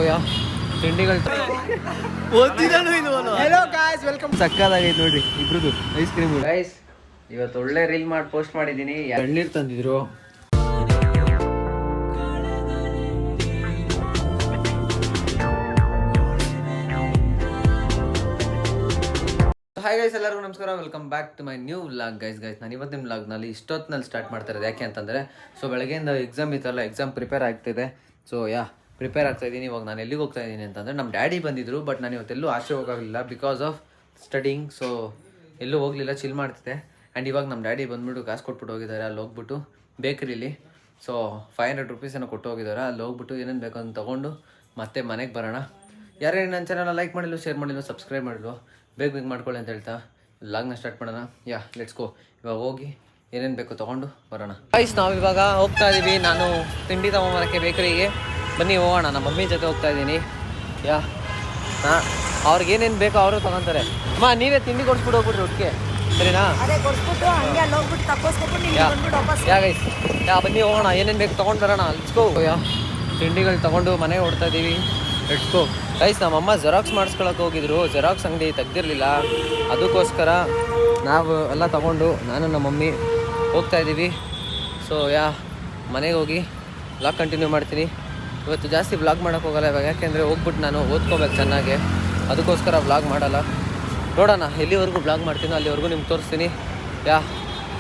ಯಾ ತಿಂಡಿಗಳು hello guys, welcome. ಸಕ್ಕದಾಗೈತೆ ನೋಡ್ರಿ ಇಬ್ರದ್ದು ice cream. Guys ಇವತ್ತು ಒಳ್ಳೆ ರೀಲ್ ಮಾಡಿ ಪೋಸ್ಟ್ ಮಾಡಿದ್ದೀನಿ. ಎಳ್ನೀರು ತಂದಿದ್ರು. ಹಾಯ್ ಗೈಸ್, ಎಲ್ಲರಿಗೂ ನಮಸ್ಕಾರ. Welcome back to my new vlog. Guys ನಾನು ಇವತ್ತಿನ ವ್ಲಾಗ್ನಲ್ಲಿ ಇಷ್ಟೊತ್ತಿನಲ್ಲಿ ಸ್ಟಾರ್ಟ್ ಮಾಡ್ತಾ ಇರೋದು. ಯಾಕೆ ಅಂತಂದರೆ ಬೆಳಗ್ಗೆಯಿಂದ ಎಕ್ಸಾಮ್ ಇತ್ತಲ್ಲ, ಎಕ್ಸಾಮ್ ಪ್ರಿಪೇರ್ ಆಗ್ತಿದೆ. ಪ್ರಿಪೇರ್ ಆಗ್ತಾ ಇದ್ದೀನಿ. ಇವಾಗ ನಾನು ಎಲ್ಲಿಗೆ ಹೋಗ್ತಾ ಇದ್ದೀನಿ ಅಂತಂದರೆ ನಮ್ಮ ಡ್ಯಾಡಿ ಬಂದಿದ್ದರು. ಬಟ್ ನಾನು ಇವತ್ತೆಲ್ಲೂ ಆಚೆ ಹೋಗೋದಿಲ್ಲ ಬಿಕಾಸ್ ಆಫ್ ಸ್ಟಡಿಂಗ್. ಎಲ್ಲೂ ಹೋಗಲಿಲ್ಲ, ಚಿಲ್ ಮಾಡ್ತಿದ್ದೆ. ಆ್ಯಂಡ್ ಇವಾಗ ನಮ್ಮ ಡ್ಯಾಡಿ ಬಂದುಬಿಟ್ಟು ಕಾಸು ಕೊಟ್ಬಿಟ್ಟು ಹೋಗಿದ್ದಾರೆ. ಅಲ್ಲಿ ಹೋಗ್ಬಿಟ್ಟು ಬೇಕ್ರಿಲಿ 500 ರೂಪೀಸ್ ಏನೋ ಕೊಟ್ಟು ಹೋಗಿದ್ದಾರೆ. ಅಲ್ಲಿ ಹೋಗ್ಬಿಟ್ಟು ಏನೇನು ಬೇಕು ಅಂತ ತೊಗೊಂಡು ಮತ್ತೆ ಮನೆಗೆ ಬರೋಣ. ಯಾರೇನು ನನ್ನ ಚಾನಲ್ ಲೈಕ್ ಮಾಡಿಲ್ಲ, ಶೇರ್ ಮಾಡಿಲ್ಲ, ಸಬ್ಸ್ಕ್ರೈಬ್ ಮಾಡಿಲ್ಲ, ಬೇಗ ಮಾಡ್ಕೊಳ್ಳಿ ಅಂತ ಹೇಳ್ತಾ ಲಾಗ್ನ ಸ್ಟಾರ್ಟ್ ಮಾಡೋಣ. Let's go. ಇವಾಗ ಹೋಗಿ ಏನೇನು ಬೇಕು ತೊಗೊಂಡು ಬರೋಣ. ಗೈಸ್ ನಾವು ಇವಾಗ ಹೋಗ್ತಾ ಇದ್ದೀವಿ. ನಾನು ತಿಂಡಿ ತೊಗೊಂಬರೋಕ್ಕೆ ಬೇಕರಿಗೆ. ಬನ್ನಿ ಹೋಗೋಣ. ನಮ್ಮ ಮಮ್ಮಿ ಜೊತೆ ಹೋಗ್ತಾ ಇದ್ದೀನಿ. ಅವ್ರಿಗೇನೇನು ಬೇಕೋ ಅವರು ತೊಗೊತಾರೆ. ನೀವೇ ತಿಂಡಿ ಕೊಡ್ಸ್ಬಿಟ್ಟು ಹೋಗ್ಬಿಟ್ರಿ ಒಟ್ಟಿಗೆ, ಸರಿನಾ? ಗೈಸ್ ಬನ್ನಿ ಹೋಗೋಣ. ಏನೇನು ಬೇಕು ತೊಗೊಂಡು ಬರೋಣ. Let's go. ತಿಂಡಿಗಳು ತೊಗೊಂಡು ಮನೆಗೆ ಹೊಡ್ತಾ ಇದ್ದೀವಿ. Let's go. ಗೈಸ್ ನಮ್ಮಮ್ಮ ಜೆರಾಕ್ಸ್ ಮಾಡಿಸ್ಕೊಳಕ್ಕೆ ಹೋಗಿದ್ರು. ಜೆರಾಕ್ಸ್ ಅಂಗಡಿ ತೆಗ್ದಿರಲಿಲ್ಲ, ಅದಕ್ಕೋಸ್ಕರ ನಾವು ಎಲ್ಲ ತೊಗೊಂಡು ನಾನು ನಮ್ಮ ಮಮ್ಮಿ ಹೋಗ್ತಾ ಇದ್ದೀವಿ. ಮನೆಗೆ ಹೋಗಿ ವ್ಲಾಗ್ ಕಂಟಿನ್ಯೂ ಮಾಡ್ತೀನಿ. ಇವತ್ತು ಜಾಸ್ತಿ ವ್ಲಾಗ್ ಮಾಡೋಕ್ಕೆ ಹೋಗಲ್ಲ ಇವಾಗ, ಯಾಕೆಂದರೆ ಹೋಗ್ಬಿಟ್ಟು ನಾನು ಓದ್ಕೋಬೇಕು ಚೆನ್ನಾಗಿ. ಅದಕ್ಕೋಸ್ಕರ ವ್ಲಾಗ್ ಮಾಡಲ್ಲ. ನೋಡೋಣ ಎಲ್ಲಿವರೆಗೂ ವ್ಲಾಗ್ ಮಾಡ್ತೀನೋ ಅಲ್ಲಿವರೆಗೂ ನಿಮ್ಗೆ ತೋರಿಸ್ತೀನಿ.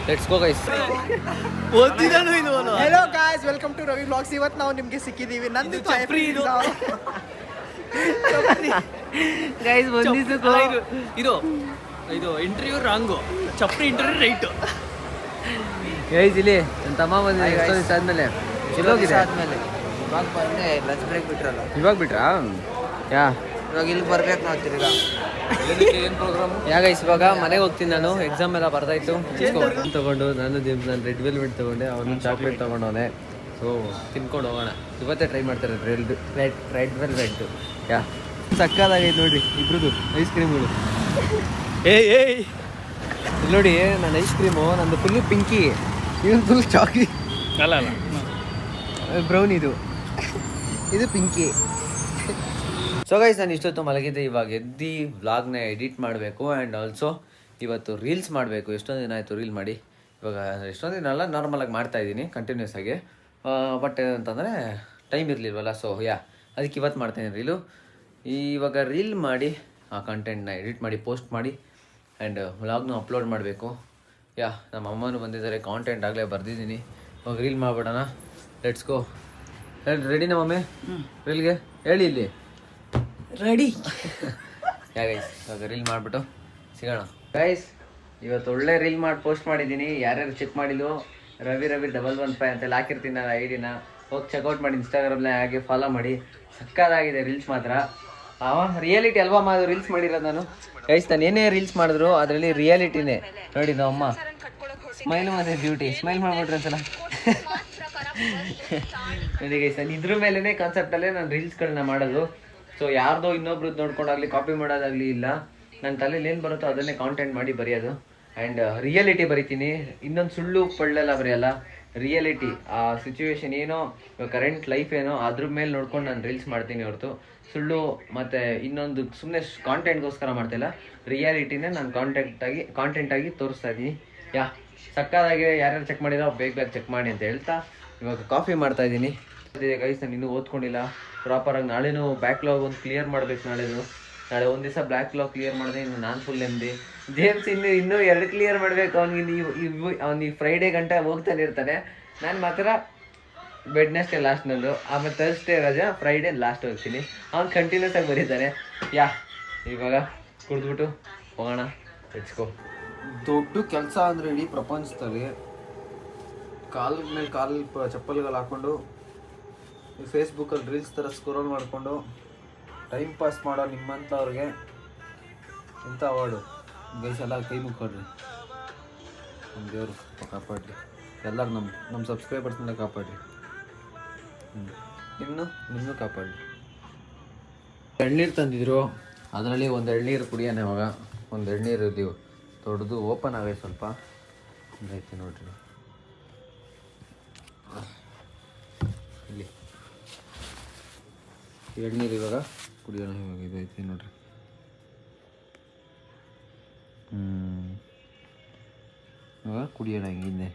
Let's go guys. Hello guys, welcome to Ravi vlogs. ಇವತ್ತು ನಾವು ನಿಮಗೆ ಸಿಕ್ಕಿದ್ದೀವಿ. ನಂದು ಗೈಸ್ ಇದು ಇಂಟರ್ವ್ಯೂ ರಾಂಗು, ಚಪ್ರಿ ಇಂಟರ್ವ್ಯೂ ರೈಟು. ಗೈಸ್ ಇಲ್ಲಿ ನನ್ನ ತಮ್ಮ ಬಂದಿದೆ ಎಷ್ಟೋ ದಿವಸ ಆದಮೇಲೆ. ಚಿಲ್ಲೋಗಿದೆ ಆದಮೇಲೆ ಇವಾಗ ಬಂದೆ. ಲಂಚ್ ಬ್ರೇಕ್ ಬಿಟ್ರಲ್ಲ, ಇವಾಗ ಬಿಟ್ರಾ? ಇವಾಗ ಇಲ್ಲಿ ಬರ್ಬೇಕು ನಾವು ತಿರ್ಗಾ. ಏನು ಪ್ರೋಗ್ರಾಮ್? ಗೈಸ್ ಇವಾಗ ಮನೆಗೆ ಹೋಗ್ತೀನಿ ನಾನು. ಎಕ್ಸಾಮ್ ಎಲ್ಲ ಬರ್ದಾಯ್ತು. ತೊಗೊಂಡು ನಾನು ರೆಡ್ ವೆಲ್ವೆಟ್ ತೊಗೊಂಡೆ, ಅವನು ಚಾಕ್ಲೇಟ್ ತೊಗೊಂಡವನೆ. ತಿನ್ಕೊಂಡು ಹೋಗೋಣ. ಇವತ್ತೇ ಟ್ರೈ ಮಾಡ್ತಾರೆ ರೆಡ್ ವೆಲ್ವೆಟ್. ಸಕ್ಕದಾಗೈತೆ ನೋಡ್ರಿ ಇಬ್ರದ್ದು ಐಸ್ ಕ್ರೀಮ್ಗಳು. ಏಯ್ ನೋಡಿ ನನ್ನ ಐಸ್ ಕ್ರೀಮು, ನಂದು ಫುಲ್ಲು ಪಿಂಕಿ, ಇವನು ಫುಲ್ ಚಾಕ್ಲಿ ಅಲ್ಲ ಬ್ರೌನ್. ಇದು ಪಿಂಕಿ. ಗೈಸ್ ನಾನು ಇಷ್ಟೊತ್ತು ಮಲಗಿದ್ದೆ. ಇವಾಗ ಎದ್ದು ವ್ಲಾಗ್ನ ಎಡಿಟ್ ಮಾಡಬೇಕು. ಆ್ಯಂಡ್ ಆಲ್ಸೋ ಇವತ್ತು ರೀಲ್ಸ್ ಮಾಡಬೇಕು. ಎಷ್ಟೊಂದು ದಿನ ಆಯಿತು ರೀಲ್ ಮಾಡಿ. ಇವಾಗ ಎಷ್ಟೊಂದು ದಿನ ಅಲ್ಲ, ನಾರ್ಮಲಾಗಿ ಮಾಡ್ತಾಯಿದ್ದೀನಿ ಕಂಟಿನ್ಯೂಸ್ ಆಗಿ. ಬಟ್ ಏನಂತಂದರೆ ಟೈಮ್ ಇರಲಿಲ್ವಲ್ಲ. ಅದಕ್ಕೆ ಇವತ್ತು ಮಾಡ್ತಾಯಿದ್ದೀನಿ ರೀಲು. ಇವಾಗ ರೀಲ್ ಮಾಡಿ ಆ ಕಂಟೆಂಟ್ನ ಎಡಿಟ್ ಮಾಡಿ ಪೋಸ್ಟ್ ಮಾಡಿ ಆ್ಯಂಡ್ ವ್ಲಾಗ್ನ ಅಪ್ಲೋಡ್ ಮಾಡಬೇಕು. ನಮ್ಮ ಅಮ್ಮನೂ ಬಂದಿದ್ದಾರೆ. ಕಾಂಟೆಂಟ್ ಆಗಲೇ ಬರೆದಿದ್ದೀನಿ. ಇವಾಗ ರೀಲ್ ಮಾಡಿಬಿಡೋಣ. Let's go. ರೆಡಿ ನಮ್ಮಮ್ಮೆ ರೀಲ್ಗೆ? ಹೇಳಿ ಇಲ್ಲಿ ರೆಡಿ. ಗೈಸ್ ಇವಾಗ ರೀಲ್ ಮಾಡಿಬಿಟ್ಟು ಸಿಗೋಣ. ಗೈಸ್ ಇವತ್ತು ಒಳ್ಳೆ ರೀಲ್ ಮಾಡಿ ಪೋಸ್ಟ್ ಮಾಡಿದ್ದೀನಿ. ಯಾರ್ಯಾರು ಚೆಕ್ ಮಾಡಿಲ್ವೋ ರವಿ 115 ಅಂತೆಲ್ಲ ಹಾಕಿರ್ತೀನಿ ನಾನು ಐಡಿನ. ಹೋಗಿ ಚೆಕ್ಔಟ್ ಮಾಡಿ ಇನ್ಸ್ಟಾಗ್ರಾಮ್ನ ಹಾಗೆ ಫಾಲೋ ಮಾಡಿ. ಸಕ್ಕದಾಗಿದೆ ರೀಲ್ಸ್ ಮಾತ್ರ. ರಿಯಾಲಿಟಿ ಅಲ್ವಾ ಅದು ರೀಲ್ಸ್ ಮಾಡಿರೋದು ನಾನು. ಗೈಸ್ ನಾನು ಏನೇ ರೀಲ್ಸ್ ಮಾಡಿದ್ರು ಅದರಲ್ಲಿ ರಿಯಾಲಿಟಿನೇ. ನೋಡಿ ನಮ್ಮಮ್ಮ ಸ್ಮೈಲ್ ಮತ್ತೆ ಬ್ಯೂಟಿ. ಸ್ಮೈಲ್ ಮಾಡ್ಬಿಟ್ರೆ ಒಂದ್ಸಲ. ನೋಡಿ ಗೈಸ್ ನಾನು ಇದ್ರ ಮೇಲೇ ಕಾನ್ಸೆಪ್ಟಲ್ಲೇ ನಾನು ರೀಲ್ಸ್ಗಳನ್ನ ಮಾಡೋದು. ಯಾರ್ದೋ ಇನ್ನೊಬ್ರದ್ದು ನೋಡ್ಕೊಂಡಾಗಲಿ ಕಾಪಿ ಮಾಡೋದಾಗಲಿ ಇಲ್ಲ. ನನ್ನ ತಲೆಯಲ್ಲಿ ಏನು ಬರುತ್ತೋ ಅದನ್ನೇ ಕಾಂಟೆಂಟ್ ಮಾಡಿ ಬರೆಯೋದು. ಆ್ಯಂಡ್ ರಿಯಾಲಿಟಿ ಬರಿತೀನಿ. ಇನ್ನೊಂದು ಸುಳ್ಳು ಪಳ್ಳೆಲ್ಲ ಬರೆಯಲ್ಲ. ರಿಯಾಲಿಟಿ, ಆ ಸಿಚುವೇಶನ್ ಏನೋ, ಕರೆಂಟ್ ಲೈಫ್ ಏನೋ ಅದ್ರ ಮೇಲೆ ನೋಡ್ಕೊಂಡು ನಾನು ರೀಲ್ಸ್ ಮಾಡ್ತೀನಿ ಹೊರತು ಸುಳ್ಳು ಮತ್ತು ಇನ್ನೊಂದು ಸುಮ್ಮನೆ ಕಾಂಟೆಂಟ್ಗೋಸ್ಕರ ಮಾಡ್ತಾಯಿಲ್ಲ. ರಿಯಾಲಿಟಿನೇ ನಾನು ಕಾಂಟೆಂಟಾಗಿ ತೋರಿಸ್ತಾ ಇದ್ದೀನಿ. ಸಕ್ಕದಾಗಿ ಯಾರ್ಯಾರು ಚೆಕ್ ಮಾಡಿರೋ ಬೇಗ ಚೆಕ್ ಮಾಡಿ ಅಂತ ಹೇಳ್ತಾ ಇವಾಗ ಕಾಫಿ ಮಾಡ್ತಾಯಿದ್ದೀನಿ. ಗೈಸ್ ನಾನು ಇನ್ನೂ ಓದ್ಕೊಂಡಿಲ್ಲ ಪ್ರಾಪರಾಗಿ. ನಾಳೆನೂ ಬ್ಯಾಕ್ಲಾಗ್ ಒಂದು ಕ್ಲಿಯರ್ ಮಾಡಬೇಕು. ನಾಳೆ ಒಂದು ದಿವಸ ಬ್ಯಾಕ್ಲಾಗ್ ಕ್ಲಿಯರ್ ಮಾಡಿದೆ. ಇನ್ನು ನಾನು ಫುಲ್ ನೆಮ್ಮದಿ. ಜೇಮ್ಸ್ ಇನ್ನೂ 2 ಕ್ಲಿಯರ್ ಮಾಡಬೇಕು. ಅವ್ನಿಗೆ ಫ್ರೈಡೇ ಗಂಟೆ ಹೋಗ್ತಾನೆ ಇರ್ತಾನೆ. ನಾನು ಮಾತ್ರ ವೆಡ್ನೆಸ್ಡೇ ಲಾಸ್ಟ್ ನಂದು. ಆಮೇಲೆ ಥರ್ಸ್ಡೇ ರಜಾ, ಫ್ರೈಡೇ ಲಾಸ್ಟ್ ಹೋಗ್ತೀನಿ. ಅವ್ನು ಕಂಟಿನ್ಯೂಸ್ ಆಗಿ ಬರೀತಾನೆ. ಇವಾಗ ಕುಡಿದ್ಬಿಟ್ಟು ಹೋಗೋಣ. Let's go. ದೊಡ್ಡ ಕೆಲಸ ಅಂದರೆ ಇಡೀ ಪ್ರಪಂಚದಲ್ಲಿ ಕಾಲ ಮೇಲೆ ಚಪ್ಪಲ್ಗಳು ಹಾಕ್ಕೊಂಡು ಫೇಸ್ಬುಕ್ಕಲ್ಲಿ ರೀಲ್ಸ್ ಥರ ಸ್ಕ್ರೋಲ್ ಮಾಡಿಕೊಂಡು ಟೈಮ್ ಪಾಸ್ ಮಾಡೋ ನಿಮ್ಮಂಥವ್ರಿಗೆ ಇಂಥ ಅವಾರ್ಡು. ಗೈಸ್ ಎಲ್ಲ ಕೈ ಮುಕ್ಕೊಡ್ರಿ. ನಮ್ಮ ದೇವರು ಕಾಪಾಡ್ರಿ. ಎಲ್ಲರೂ ನಮ್ಮ ಸಬ್ಸ್ಕ್ರೈಬರ್ಸ್ನೆಲ್ಲ ಕಾಪಾಡ್ರಿ. ನಿಮ್ಮನ್ನು ಕಾಪಾಡ್ರಿ. ಎಳ್ನೀರು ತಂದಿದ್ರು, ಅದರಲ್ಲಿ ಒಂದು ಎಳ್ನೀರು ಕುಡಿಯೋಣ ಇವಾಗ. ಒಂದು ಎಳ್ನೀರು ಇದೀವಿ ದೊಡ್ಡದು ಓಪನ್ ಆಗೈತೆ, ಸ್ವಲ್ಪ ಐತೆ ನೋಡ್ರಿ ಇಲ್ಲಿ. ಎಳ್ನೀರು ಇವಾಗ ಕುಡಿಯೋಣ. ಇವಾಗ ಇದೈತೆ ನೋಡ್ರಿ. ಇವಾಗ ಕುಡಿಯೋಣ ಹಿಂಗಿಂದೆ.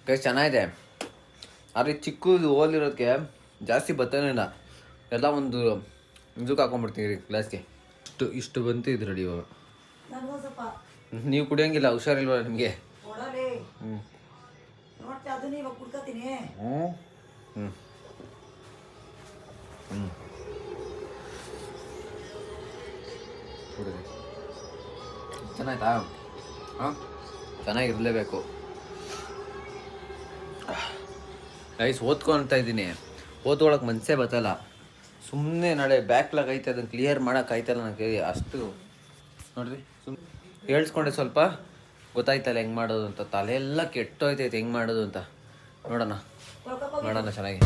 ಟೇಸ್ಟ್ ಚೆನ್ನಾಗಿದೆ. ಆದರೆ ಚಿಕ್ಕದು ಹೋಲಿರೋದಕ್ಕೆ ಜಾಸ್ತಿ ಬತ್ತಾನೆ ಇಲ್ಲ. ಎಲ್ಲ ಒಂದು ಇದಕ್ಕೆ ಹಾಕೊಂಡ್ಬಿಡ್ತೀನಿ ಗ್ಲಾಸ್ಗೆ. ಇಷ್ಟು ಬಂತು ಇದು ರೆಡಿ ಇವಾಗ. ನೀವು ಕುಡಿಯೋಂಗಿಲ್ಲ, ಹುಷಾರಿಲ್ವ ನಿಮಗೆ? ಹ್ಞೂ ಕುಡಿರಿ. ಚೆನ್ನಾಯ್ತಾ? ಹಾಂ, ಚೆನ್ನಾಗಿರಲೇಬೇಕು. ಗೈಸ್ ಓದ್ಕೊಳ್ತಾ ಇದ್ದೀನಿ, ಓದ್ಕೊಳಕ್ಕೆ ಮನಸ್ಸೇ ಬರ್ತಲ್ಲ. ಸುಮ್ಮನೆ ನಾಳೆ ಬ್ಯಾಕ್ಲಾಗ್ ಐತೆ, ಅದನ್ನು ಕ್ಲಿಯರ್ ಮಾಡೋಕ್ಕಾಯ್ತಲ್ಲ ನನಗೆ. ಅಷ್ಟು ನೋಡ್ರಿ, ಹೇಳ್ಸ್ಕೊಂಡೆ ಸ್ವಲ್ಪ ಗೊತ್ತಾಯ್ತಲ್ಲ ಹೆಂಗೆ ಮಾಡೋದು ಅಂತ. ತಲೆಯೆಲ್ಲ ಕೆಟ್ಟೋಯ್ತೈತೆ ಹೆಂಗೆ ಮಾಡೋದು ಅಂತ. ನೋಡೋಣ ಚೆನ್ನಾಗಿ.